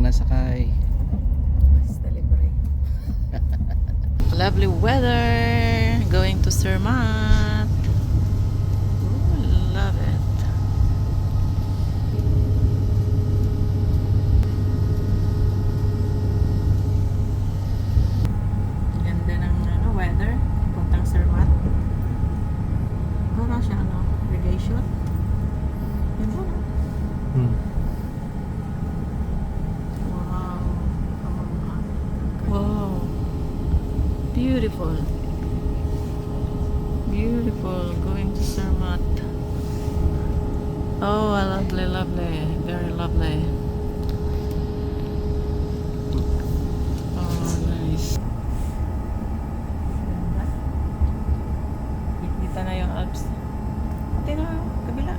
nasakay. Basta libre. Lovely weather. Going to Zermatt. Ooh, love it. Ganda ng weather. Puntang Zermatt. Parang siya irrigation. Ganda na. Wow. Wow. Beautiful. Beautiful. Going to Zermatt. Oh, lovely, lovely. Very lovely. Oh, nice. Kita na yung Alps. Pati na, kabila.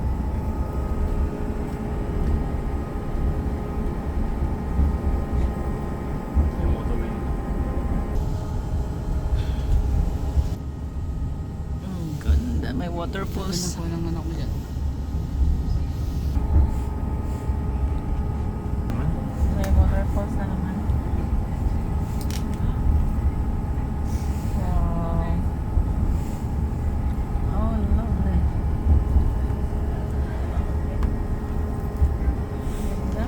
Ganda, may waterfalls. Ganyan po ng anak mo dyan. May waterfalls na naman. Wow. Oh, lovely. Ganda.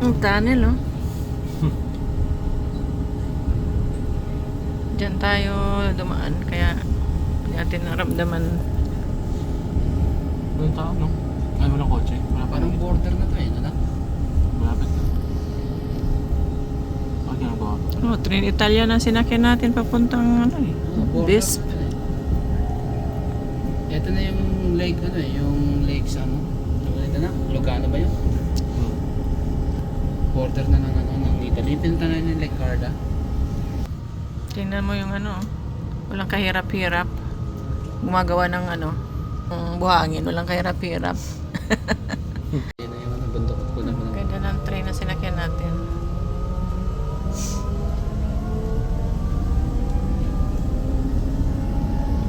Ang tunnel, oh. Diyan tayo dumaan, kaya hindi natin naramdaman. Walang tao, no? Ay, walang kotse. Parang border na to eh, anak. Malapit na. Bakit ginagawa ko? Oh, Train Italia na sinakyan natin papuntang Visp. Ito na yung lake, yung lake sa ito na? Lugano ba yun? Border na ng Italy. Pinunta na yung Lake Garda. Tingnan mo yung walang kahirap-hirap. Gumagawa ng buhangin, walang kahirap-hirap. Yan na yung bundok ko naman. Ganda ng train na sinakyan natin.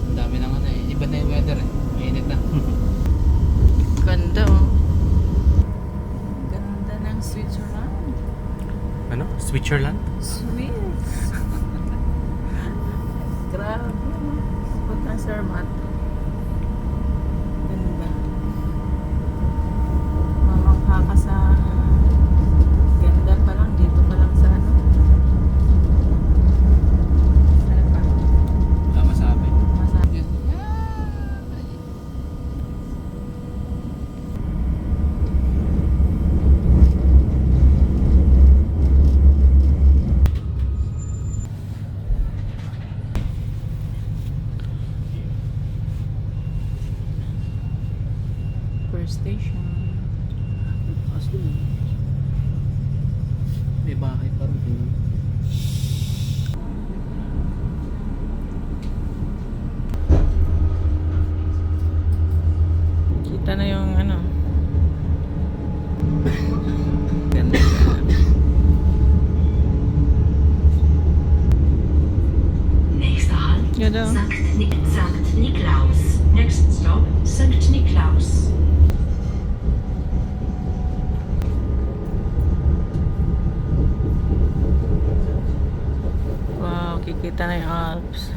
Ang dami ng iba na yung weather eh. Mainit na. Ganda, oh. Ganda ng Switzerland. Ano? Switzerland? Swiss. Grabe. Puntang Zermatt. Ganda. Mamangha ka sa ganda pa lang. Dito pa lang sa Ano pa? Wala masabi. Masabi. First station. Aso mo. May bahay pa rin. Kita na yung ganda. Nächster Halt, Ganda. Sankt Niklaus. Next stop, Sankt Niklaus. Wow, kikita na yung Alps.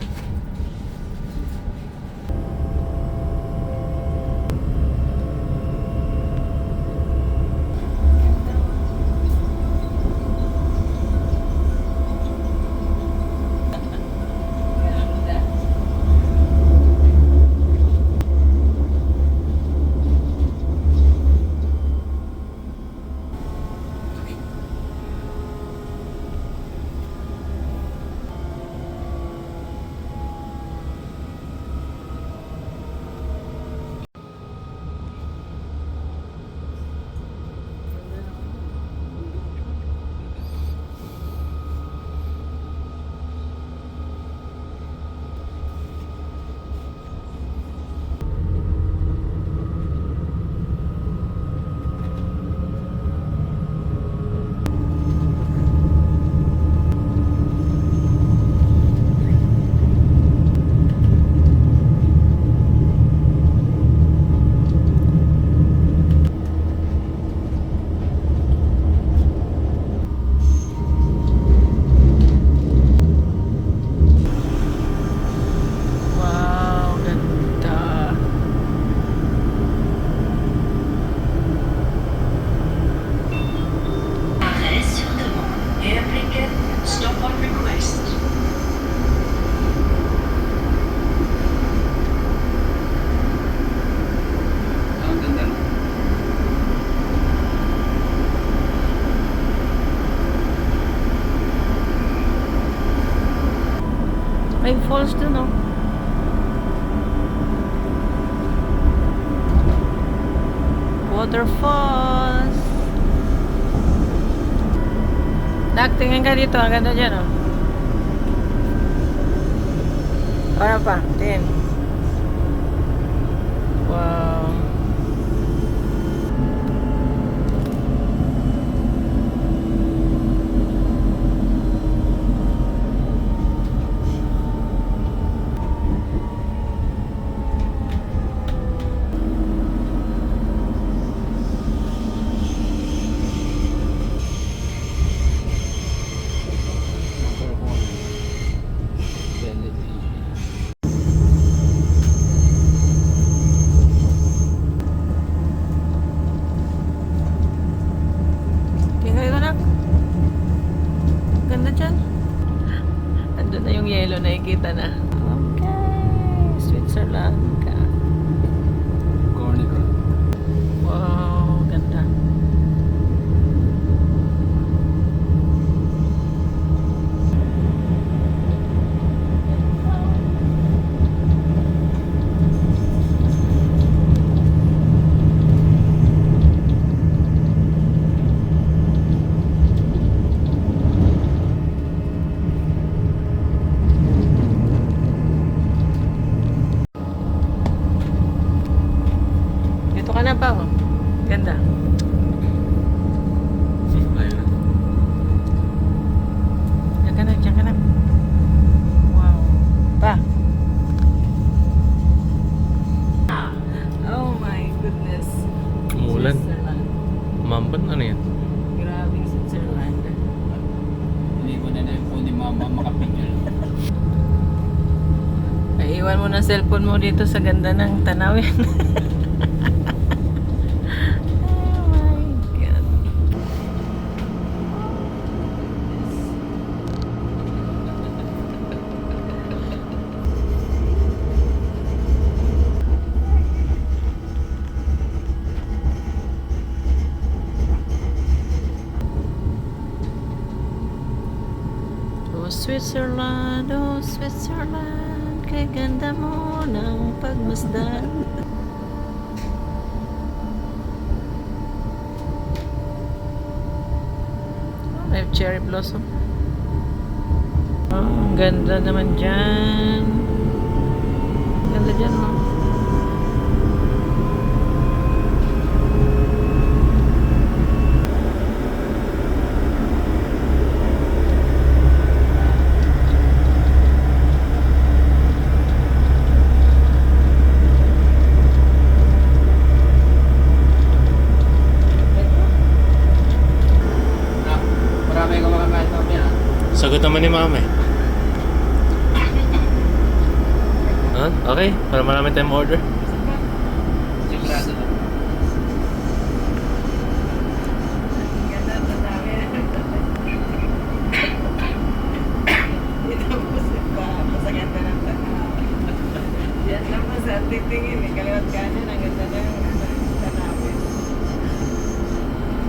May falls dun, oh. Waterfalls. Nak, tingin ka dito. Ang ganda dyan, oh. Para pa, tingin. Wow. Tingnan ko, Nak. Ganda dyan. Andun na yung yellow, nakikita na. Okay, Switzerland ka. Cornicle. Wow, ganda. Dito ka na ba, oh? Ganda. Ayun. Diyan ka na, diyan ka na. Wow. Pa. Oh my goodness. Umulan. Switzerland. Umamban, ano yan? Grabe Switzerland. Hindi ko na po ni Mama makapigil. Ay, iwan mo na cellphone mo dito sa ganda ng tanawin. Oh my God. Oh Switzerland, kay ganda mo ng pagmasdan. May cherry blossom. Oh, ang ganda naman dyan. Ganda dyan, oh. Marami ka makakain kami ha. Sagot naman ni Mama eh. Huh? Okay, para marami tayong order. Sigurado na. Ganda na dami. Dito po sa ganda ng tanawin. Yan lang po sa titingin eh. Kaliwat kanan, ang ganda ng tanawin.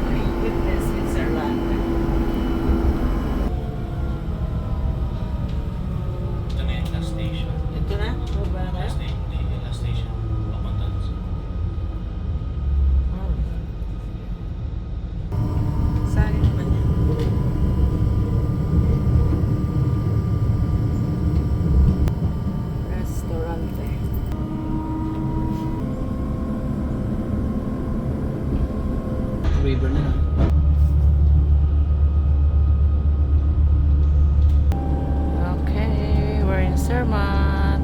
My goodness, Switzerland. Ito na yung last station. Ito na? Baba na? Last station. Papunta doon sa... Saan naman yan? Restaurante. River na lang. Okay, we're in Zermatt.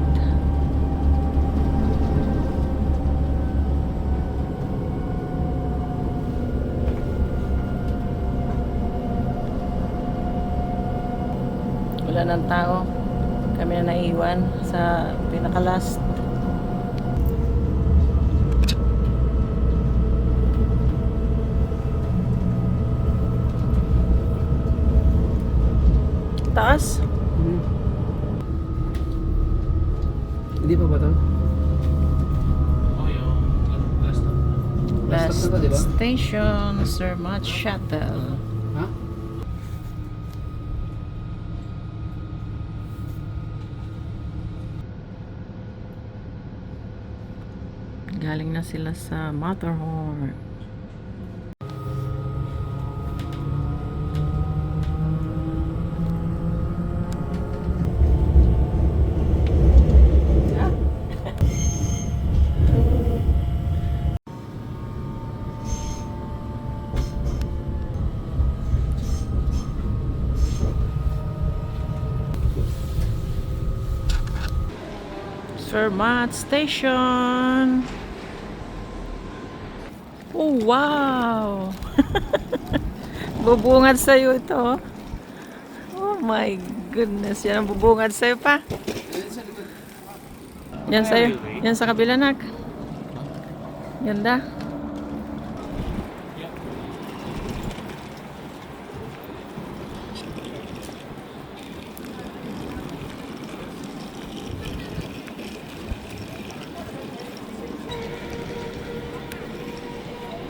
Wala ng tao. Kami na naiwan sa pinaka-last. Taas? Hindi pa ba ito? Oh, yung last na. Last stop na to, di ba? station, Zermatt Shuttle. Ha? Galing na sila sa Matterhorn. Zermatt Station. Oh, wow! Bubungad sa'yo ito. Oh my goodness. Yan ang bubungad sa'yo pa. Yan sa'yo. Yan sa kabila, nak. Ganda.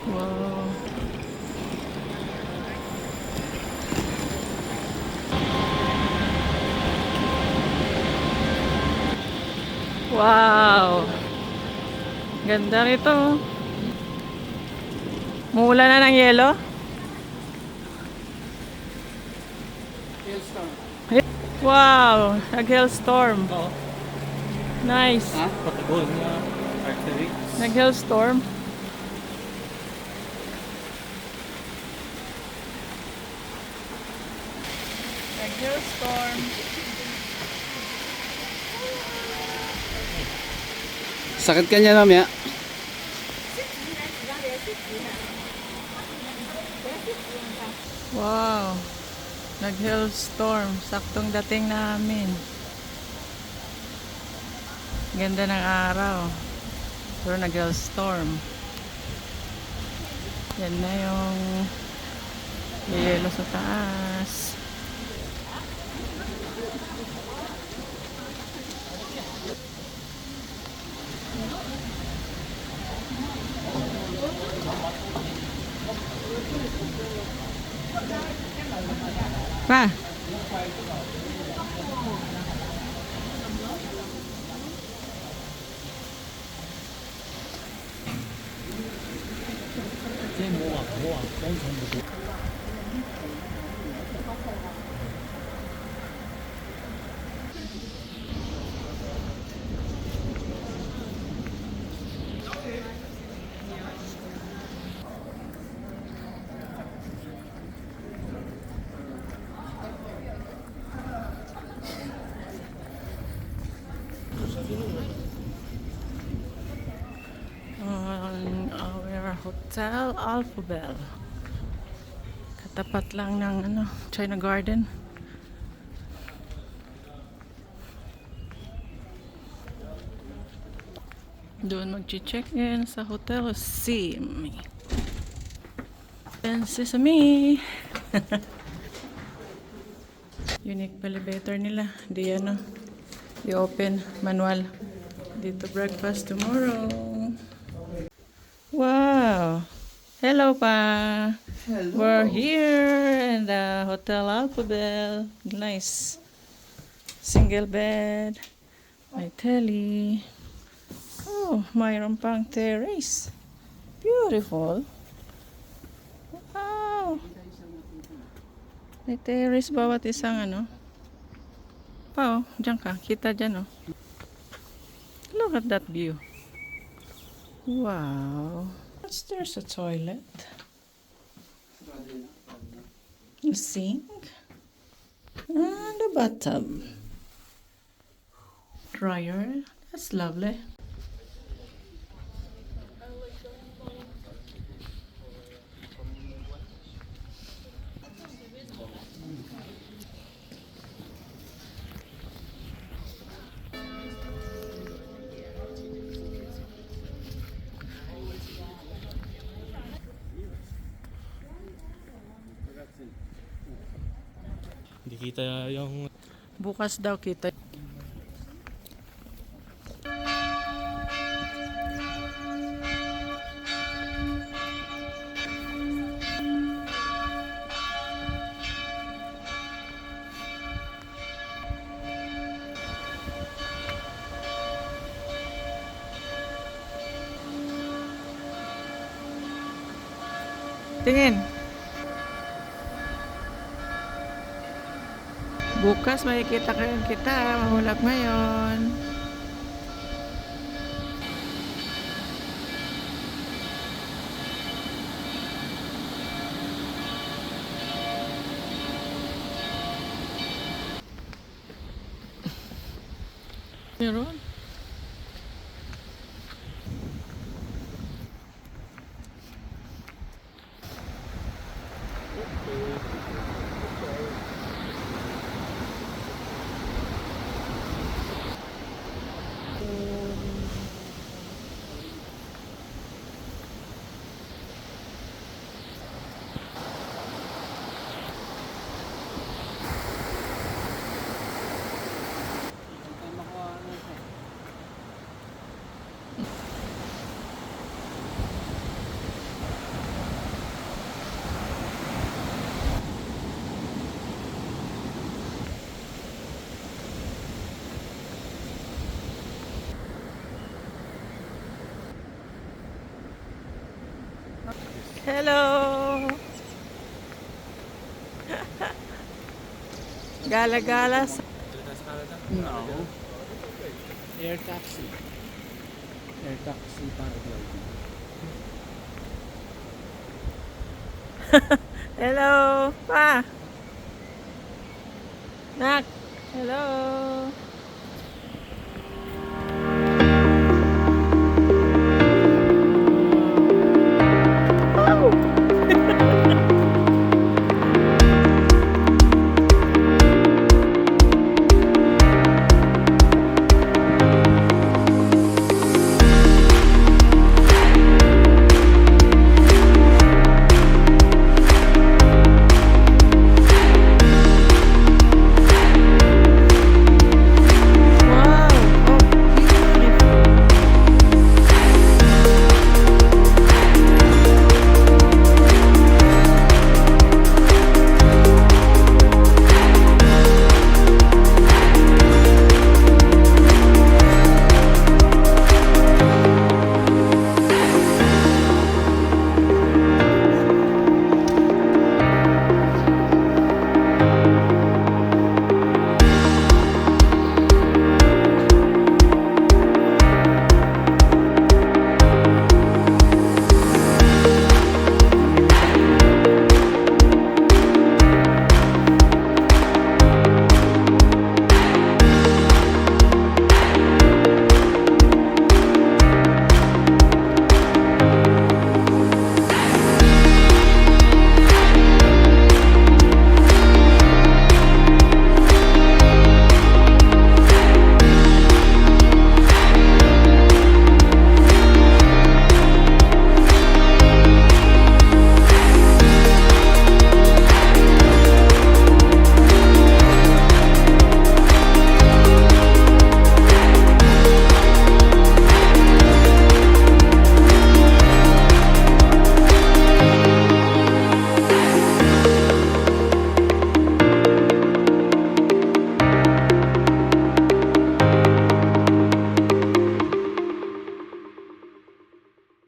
Wow. Wow. Ganda nito. Mula na ng yelo. Hailstorm. Wow, nag-hailstorm. Nice. Ha? Patagon na artery. Nag-hailstorm. Nag-hailstorm. Sakit ka niya mamaya. Wow. Nag-hailstorm. Saktong dating namin. Ganda ng araw. Pero nag-hailstorm. Yan na yung yelo sa taas. Pa. On our hotel Alphabel. Katapat lang ng China Garden. Doon mag-check-in sa Hotel Sesame. And Sesame. Unique elevator nila. Di i-open manual. Dito breakfast tomorrow. Wow. Hello pa. Hello. We're here in the Hotel Alphabel. Nice. Single bed. May telly. Oh, mayroon pang terrace. Beautiful. Wow. May terrace bawat isang Pa, diyan ka. Kita dyan, Look at that view. Wow. There's a toilet. A sink. And a bathtub. Dryer. That's lovely. Hindi kita yung Bukas daw kita. Tingin. Bukas makikita kayo kita. Mahulap ngayon. Meron? Hello! Gala-gala sa... No. Air taxi. Air taxi paragliding. Hello! Pa! Nak! Hello!